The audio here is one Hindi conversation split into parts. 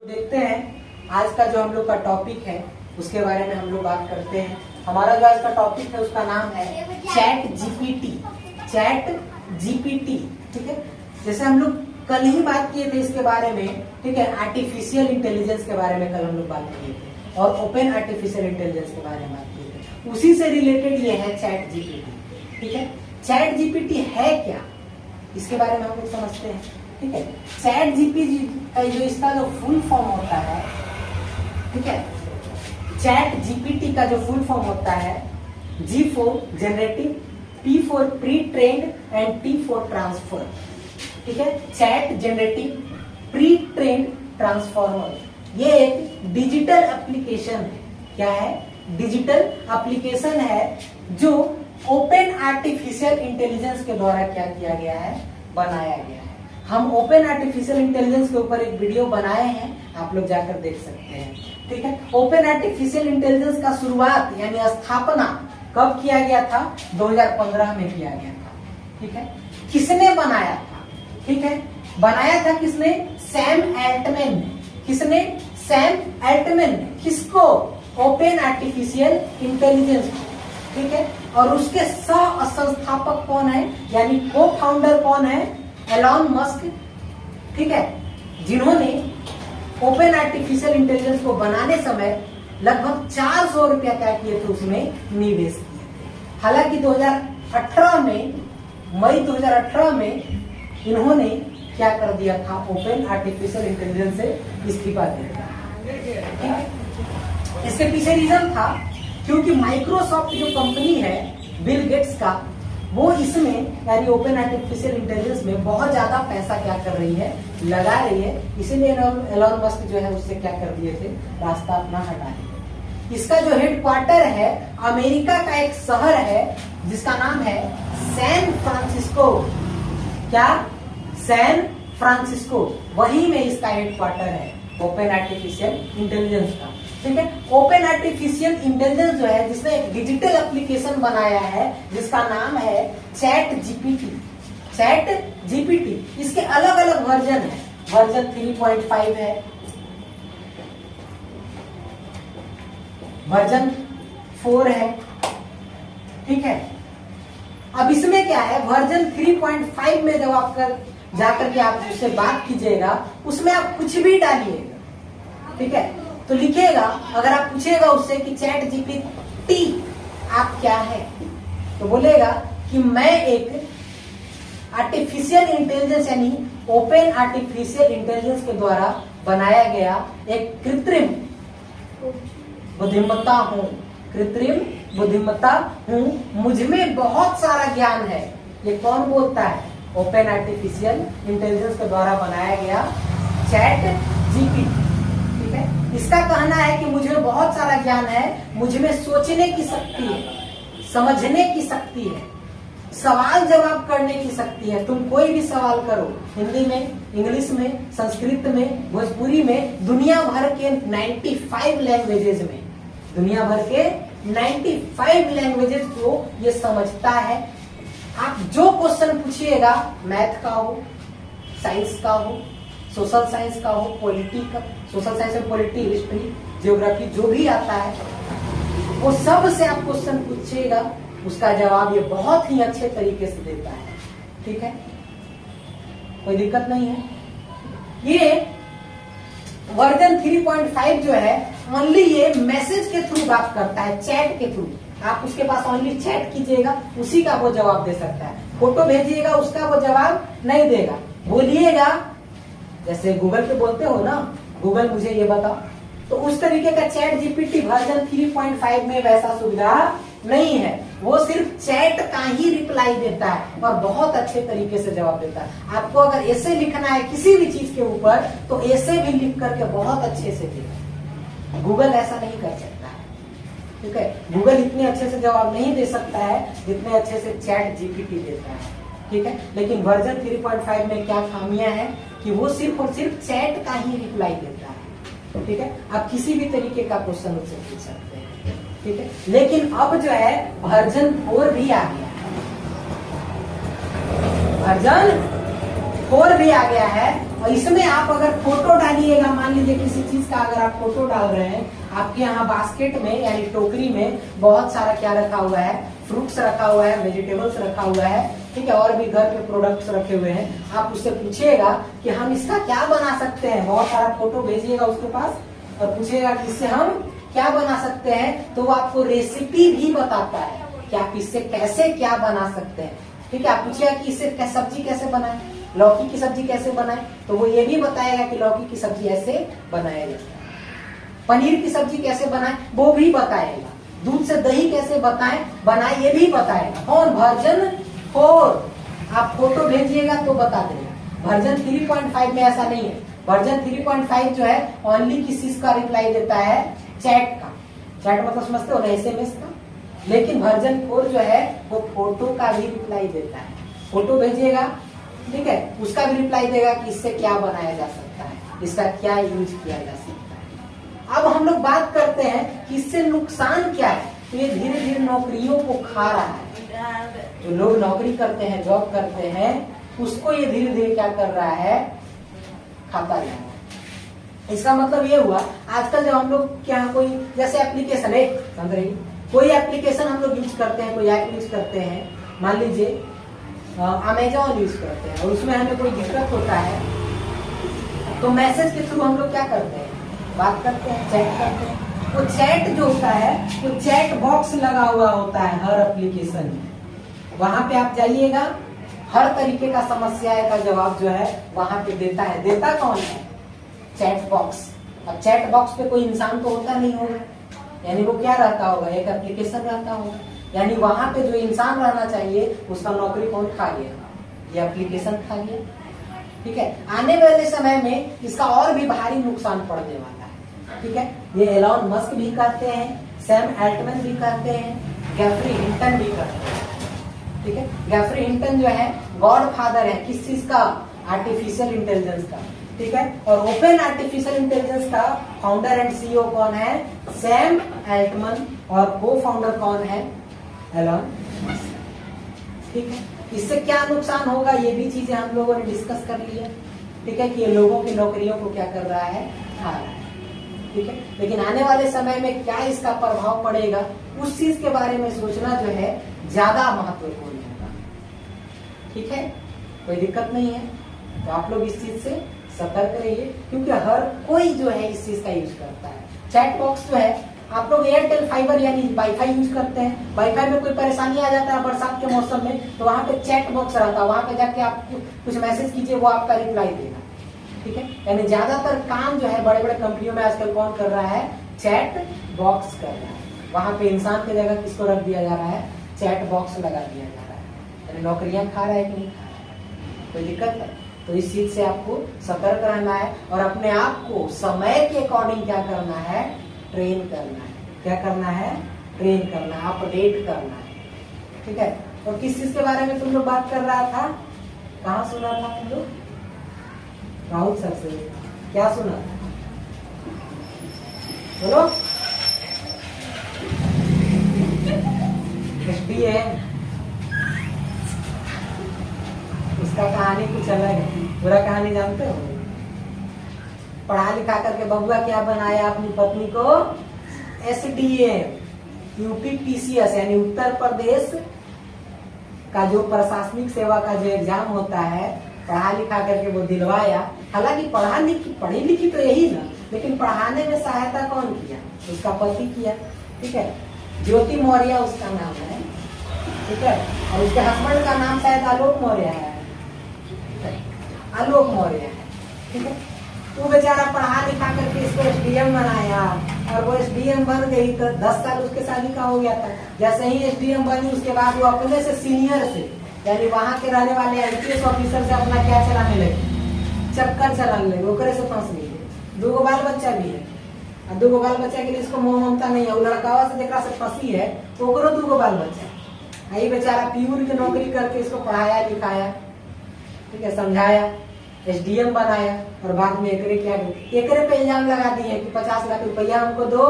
देखते हैं आज का जो हम लोग का टॉपिक है उसके बारे में हम लोग बात करते हैं। हमारा जो आज का टॉपिक है उसका नाम है चैट जीपीटी। चैट जीपीटी, ठीक है। जैसे हम लोग कल ही बात किए थे इसके बारे में, ठीक है, आर्टिफिशियल इंटेलिजेंस के बारे में कल हम लोग बात किए थे और ओपन आर्टिफिशियल इंटेलिजेंस के बारे में बात किए थे। उसी से रिलेटेड ये है चैट जीपीटी, ठीक है। चैट जीपीटी है क्या, इसके बारे में हम लोग समझते हैं, ठीक है। चैट जीपीटी का जो इसका जो फुल फॉर्म होता है, ठीक है, चैट जीपीटी का जो फुल फॉर्म होता है G for generative, P for pre trained and T for transformer, ठीक है। Chat generative pre trained transformer, ये एक डिजिटल एप्लीकेशन है। क्या है? डिजिटल एप्लीकेशन है जो ओपन आर्टिफिशियल इंटेलिजेंस के द्वारा क्या किया गया है, बनाया गया है। हम ओपन आर्टिफिशियल इंटेलिजेंस के ऊपर एक वीडियो बनाए हैं, आप लोग जाकर देख सकते हैं, ठीक है। ओपन आर्टिफिशियल इंटेलिजेंस का शुरुआत यानी स्थापना कब किया गया था? 2015 में किया गया था, ठीक है। किसने बनाया था? ठीक है, बनाया था किसने? सैम एल्टमैन ने। किसने? सैम एल्टमैन ने। किसको? ओपन आर्टिफिशियल इंटेलिजेंस को, ठीक है। और उसके सह संस्थापक कौन है, यानी को फाउंडर कौन है? एलॉन मस्क, ठीक है, जिन्होंने ओपन आर्टिफिशियल इंटेलिजेंस को बनाने समय लगभग 400 रुपया क्या किए थे, उसमें निवेश किए थे। हालांकि 2018 में, मई 2018 में इन्होंने क्या कर दिया था, ओपन आर्टिफिशियल इंटेलिजेंस से इस्तीफा दे दिया। इसके पीछे रीजन था क्योंकि माइक्रोसॉफ्ट जो कंपनी है बिल गेट्स का, वो इसमें यानी ओपन आर्टिफिशियल इंटेलिजेंस में बहुत ज्यादा पैसा क्या कर रही है, लगा रही है। इसीलिए एलॉन मस्क जो है उससे क्या कर दिए थे, रास्ता अपना हटा दिया। इसका जो हेडक्वार्टर है अमेरिका का एक शहर है जिसका नाम है सैन फ्रांसिस्को। क्या? सैन फ्रांसिस्को, वही में इसका हेडक्वार्टर है ओपन आर्टिफिशियल इंटेलिजेंस का, ठीक है। ओपन आर्टिफिशियल इंटेलिजेंस जो है, जिसने एक डिजिटल एप्लीकेशन बनाया है जिसका नाम है चैट जीपीटी। चैट जीपीटी, इसके अलग अलग वर्जन है। वर्जन 3.5 है, वर्जन 4 है, ठीक है। अब इसमें क्या है, वर्जन 3.5 में जब आप जाकर के आप उससे बात कीजिएगा, उसमें आप कुछ भी डालिएगा, ठीक है। तो लिखेगा, अगर आप पूछेगा उससे कि चैट जीपीटी आप क्या है, तो बोलेगा कि मैं एक आर्टिफिशियल इंटेलिजेंस यानी ओपन आर्टिफिशियल इंटेलिजेंस के द्वारा बनाया गया एक कृत्रिम बुद्धिमत्ता हूँ। कृत्रिम बुद्धिमत्ता हूँ, मुझमें बहुत सारा ज्ञान है। ये कौन बोलता है? ओपन आर्टिफिशियल इंटेलिजेंस के द्वारा बनाया गया चैट जीपीटी, ठीक है। इसका कहना है कि मुझे बहुत सारा ज्ञान है, मुझमें सोचने की शक्ति है, समझने की शक्ति है, सवाल जवाब करने की शक्ति है। तुम कोई भी सवाल करो, हिंदी में, इंग्लिश में, संस्कृत में, भोजपुरी में, दुनिया भर के 95 लैंग्वेजेस में, दुनिया भर के 95 लैंग्वेजेस को ये समझता है। आप जो क्वेश्चन पूछिएगा, मैथ का हो, साइंस का हो, सोशल साइंस का हो, पॉलिटी का, सोशल साइंस में पॉलिटी, हिस्ट्री, ज्योग्राफी, जो भी आता है वो सब से आप क्वेश्चन पूछिएगा, उसका जवाब ये बहुत ही अच्छे तरीके से देता है, ठीक है, कोई दिक्कत नहीं है। ये वर्जन 3.5 जो है, ओनली ये मैसेज के थ्रू बात करता है, चैट के थ्रू। आप उसके पास ओनली चैट कीजिएगा, उसी का वो जवाब दे सकता है। फोटो भेजिएगा, उसका वो जवाब नहीं देगा। बोलिएगा, जैसे गूगल पे बोलते हो ना, गूगल मुझे ये बताओ, तो उस तरीके का चैट जीपीटी वर्जन 3.5 में वैसा सुविधा नहीं है। वो सिर्फ चैट का ही रिप्लाई देता है और बहुत अच्छे तरीके से जवाब देता है। आपको अगर ऐसे लिखना है किसी भी चीज के ऊपर, तो ऐसे भी लिख करके बहुत अच्छे से देगा। गूगल ऐसा नहीं कर सकता है, ठीक है। गूगल इतने अच्छे से जवाब नहीं दे सकता है जितने अच्छे से चैट जीपीटी देता है, ठीक है। लेकिन वर्जन 3.5 में क्या खामियां हैं कि वो सिर्फ और सिर्फ चैट का ही रिप्लाई देता है, ठीक है। आप किसी भी तरीके का क्वेश्चन उससे पूछ सकते हैं, ठीक है। लेकिन अब जो है वर्जन 4 भी आ गया है, वर्जन 4 भी आ गया है। और इसमें आप अगर फोटो डालिएगा, मान लीजिए किसी चीज का अगर आप फोटो डाल रहे हैं, आपके यहाँ बास्केट में यानी टोकरी में बहुत सारा क्या रखा हुआ है, फ्रूट्स रखा हुआ है, वेजिटेबल्स रखा हुआ है, ठीक है, और भी घर के प्रोडक्ट्स रखे हुए हैं। आप उससे पूछिएगा कि हम इसका क्या बना सकते हैं, बहुत सारा फोटो भेजिएगा उसके पास और पूछिएगा कि इससे हम क्या बना सकते हैं, तो वो आपको रेसिपी भी बताता है कि आप इससे कैसे क्या बना सकते हैं। ठीक है, आप पूछिएगा कि इससे सब्जी कैसे बनाए, लौकी की सब्जी कैसे बनाए, तो वो ये भी बताएगा कि लौकी की सब्जी ऐसे बनाया जाता है। पनीर की सब्जी कैसे बनाए वो भी बताएगा। दूध से दही कैसे बनाए ये भी बताएगा। कौन? वर्जन 4। आप फोटो भेजिएगा तो बता देगा। वर्जन 3.5 में ऐसा नहीं है। वर्जन 3.5 जो है ओनली किसी का रिप्लाई देता है, चैट का। चैट मतलब समझते हो ना, SMS का। लेकिन वर्जन 4 जो है वो फोटो का भी रिप्लाई देता है। फोटो भेजिएगा, ठीक है, उसका भी रिप्लाई देगा कि इससे क्या बनाया जा सकता है, इसका क्या यूज किया जा सकता है। अब हम लोग बात करते हैं कि इससे नुकसान क्या है। तो ये धीरे धीरे नौकरियों को खा रहा है। जो लोग नौकरी करते हैं, जॉब करते हैं, उसको ये धीरे धीरे क्या कर रहा है, खाता जा रहा है। इसका मतलब ये हुआ, आजकल जब हम लोग क्या कोई जैसे एप्लीकेशन है, समझ रही, कोई एप्लीकेशन हम लोग यूज करते हैं, कोई ऐप यूज करते हैं, मान लीजिए अमेजॉन यूज करते हैं और उसमें हमें कोई दिक्कत होता है तो मैसेज के थ्रू हम लोग क्या करते हैं, बात करते हैं, चैट करते हैं। वो चैट जो होता है वो चैट बॉक्स लगा हुआ होता है हर एप्लीकेशन में। वहां पे आप जाइएगा, हर तरीके का समस्या का जवाब जो है वहां पे देता है। देता कौन है? Chat box. अब चैट बॉक्स पे कोई इंसान तो होता नहीं होगा, यानी वो क्या रहता होगा, एक एप्लीकेशन रहता होगा। यानी वहां पे जो इंसान रहना चाहिए उसका नौकरी कौन खा गया? ये एप्लीकेशन खा गया। ठीक है, आने वाले समय में इसका और भी भारी नुकसान पड़ने वाला है। ठीक है, ये एलॉन मस्क भी करते हैं, सैम एल्टमैन भी करते हैं, गेफ्री हिंटन भी करते हैं। ठीक है, गेफ्री हिंटन जो है गॉड फादर है किस चीज का? आर्टिफिशियल इंटेलिजेंस का। ठीक है, और ओपन आर्टिफिशियल इंटेलिजेंस का फाउंडर एंड CEO कौन है? Sam Altman. और को फाउंडर कौन है? Elon Musk. ठीक है, इससे क्या नुकसान होगा ये भी चीजें हम लोगों ने डिस्कस कर लिया। ठीक है, कि ये लोगों की नौकरियों को क्या कर रहा है, खा रहा है। ठीक है, लेकिन आने वाले समय में क्या इसका प्रभाव पड़ेगा उस चीज के बारे में सोचना जो है ज्यादा महत्वपूर्ण होगा। ठीक है, कोई दिक्कत नहीं है, तो आप लोग इस चीज से सतर्क रहिए, क्योंकि हर कोई जो है इस चीज का यूज करता है। चैट बॉक्स जो है, आप लोग एयरटेल फाइबर यानी वाईफाई यूज करते हैं, वाईफाई में कोई परेशानी आ जाता है बरसात के मौसम में, तो वहां पे चैट बॉक्स रहता है, वहां पे जाके आप कुछ मैसेज कीजिए, वो आपका रिप्लाई देगा। ठीक है, यानी ज्यादातर काम जो है बड़े बड़े कंपनियों में आजकल कौन कर रहा है? चैट बॉक्स कर रहा है। वहां पे इंसान की जगह किसको रख दिया जा रहा है? चैट बॉक्स लगा दिया जा रहा है। यानी नौकरियां खा रहा है कि नहीं खा रहा है? कोई दिक्कत है? तो इस चीज से आपको सतर्क रहना है और अपने आप को समय के अकॉर्डिंग क्या करना है? ट्रेन करना है। क्या करना है? ट्रेन करना है, अपडेट करना है। ठीक है, और किस चीज के बारे में तुम लोग बात कर रहा था? कहाँ सुना था तुम लोग? राहुल सर से क्या सुना? बोलो। SDM, उसका कहानी कुछ अलग है। पूरा कहानी जानते हो? पढ़ा लिखा करके बबुआ क्या बनाया अपनी पत्नी को? SDM, UPPCS यानी उत्तर प्रदेश का जो प्रशासनिक सेवा का जो एग्जाम होता है, पढ़ा लिखा करके वो दिलवाया। हालांकि पढ़ी लिखी तो यही ना, लेकिन पढ़ाने में सहायता कौन किया? उसका पति किया। ठीक है, ज्योति मौर्य उसका नाम है। ठीक है, और उसके हस्बैंड का नाम शायद आलोक मौर्य है। आलोक मौर्य है। ठीक है, वो बेचारा पढ़ा लिखा करके इसको SDM बनाया और वो SDM बन गई तो 10 साल उसके शादी का हो गया था। जैसे ही SDM बनी उसके बाद वो अपने से सीनियर से यानी वहां के रहने वाले IPS ऑफिसर से अपना क्या चलाने लगे? चक्कर चलाने लगे। ओकरे से फंस गई। 2 बाल बच्चा भी है, और 2 बाल बच्चा के लिए इसको मोह ममता नहीं है। वो लड़कावा से जेकरा से फंसी है तो ओकरो 2 बाल बच्चा। यही बेचारा प्यूर की नौकरी करके इसको पढ़ाया लिखाया, ठीक है, समझाया, SDM बनाया और बाद में एकरे पे इल्जाम लगा दिए कि 50 लाख रुपया हमको दो,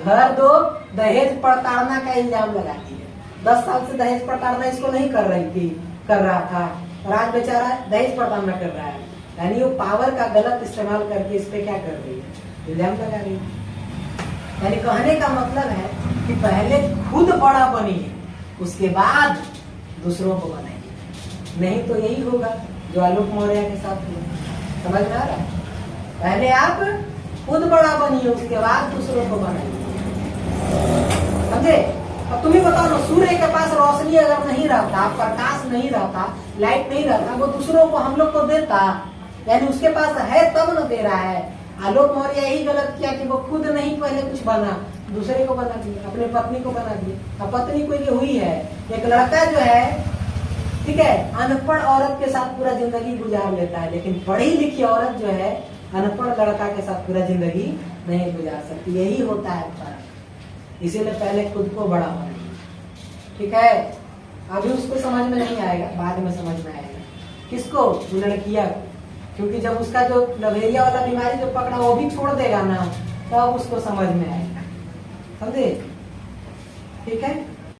घर दो, दहेज प्रताड़ना का इल्जाम लगा दिया। 10 साल से दहेज प्रताड़ना इसको नहीं कर रहा था और आज बेचारा दहेज प्रताड़ना कर रहा है। यानी वो पावर का गलत इस्तेमाल करके इस पे क्या कर रही है, इल्जाम लगा रही है। यानी कहने का मतलब है कि पहले खुद बड़ा बनिए, उसके बाद दूसरों को बनाइए। नहीं तो यही होगा जो आलोक मौर्य के साथ हुआ। समझ में आ रहा है? पहले आप खुद बड़ा बनिए, उसके बाद दूसरों को बनाइए। समझे? अब तुम्हें बताओ ना, सूर्य के पास रोशनी अगर नहीं रहता, प्रकाश नहीं रहता, लाइट नहीं रहता, वो दूसरों को हम लोग को देता? यानी उसके पास है तब न दे रहा है। आलोक मौर्य यही गलत किया कि वो खुद नहीं पहले कुछ बना, दूसरे को बना दिया, अपने पत्नी को बना दिया। अब पत्नी कोई हुई है, एक लड़का जो है, ठीक है, अनपढ़ औरत के साथ पूरा जिंदगी गुजार लेता है, लेकिन पढ़ी लिखी औरत जो है अनपढ़ लड़का के साथ पूरा जिंदगी नहीं गुजार सकती। यही होता है फर्क। इसीलिए पहले खुद को बड़ा बनाइए, ठीक है? अभी उसको समझ में नहीं आएगा, बाद में समझ में आएगा। किसको? लड़कियां को। क्योंकि जब उसका जो लवेरिया वाला बीमारी जो पकड़ा वो भी छोड़ देगा ना, तब उसको समझ में आएगा। समझे? ठीक है।